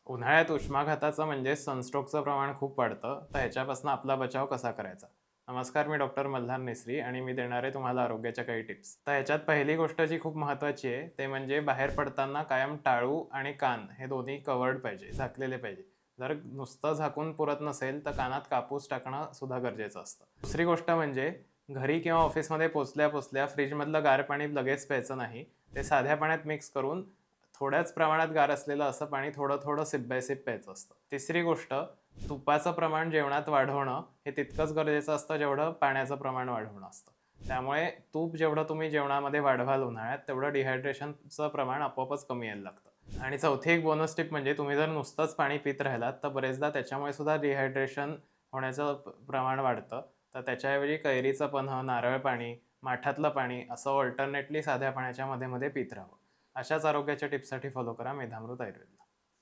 उन्हाळ्यात उष्माघाताचं म्हणजे सनस्ट्रोकचं प्रमाण खूप वाढतं, तर ह्याच्यापासून आपला बचाव कसा करायचा? नमस्कार, मी डॉक्टर मल्हार नेसरी आणि मी देणार आहे तुम्हाला आरोग्याच्या काही टिप्स. तर ह्याच्यात पहिली गोष्ट जी खूप महत्त्वाची आहे, ते म्हणजे बाहेर पडताना कायम टाळू आणि कान हे दोन्ही कव्हर्ड पाहिजे, झाकलेले पाहिजे. जर नुसतं झाकून पुरत नसेल, तर कानात कापूस टाकणं सुद्धा गरजेचं असतं. दुसरी गोष्ट म्हणजे घरी किंवा ऑफिसमध्ये पोचल्या पोचल्या फ्रीजमधलं गार पाणी लगेच प्यायचं नाही. ते साध्या पाण्यात मिक्स करून थोड्याच प्रमाणात गार असलेलं असं पाणी थोडं थोडं सिप बाय सिप प्यायचं असतं. तिसरी गोष्ट, तुपाचं प्रमाण जेवणात वाढवणं हे तितकंच गरजेचं असतं जेवढं पाण्याचं प्रमाण वाढवणं असतं. त्यामुळे तूप जेवढं तुम्ही जेवणामध्ये वाढवाल उन्हाळ्यात, तेवढं डिहायड्रेशनचं प्रमाण आपोआपच कमी यायला लागतं. आणि चौथी एक बोनस टिप म्हणजे तुम्ही जर नुसतंच पाणी पीत राहिलात, तर बरेचदा त्याच्यामुळे सुद्धा डिहायड्रेशन होण्याचं प्रमाण वाढतं. तर त्याच्याऐवजी कैरीचं पन्हं, नारळ पाणी, माठातलं पाणी असं ऑल्टरनेटली साध्या पाण्याच्या मध्ये मध्ये पीत राहावं. अशाच आरोग्याच्या टिप्ससाठी फॉलो करा मेधामृत आयुर्वेद.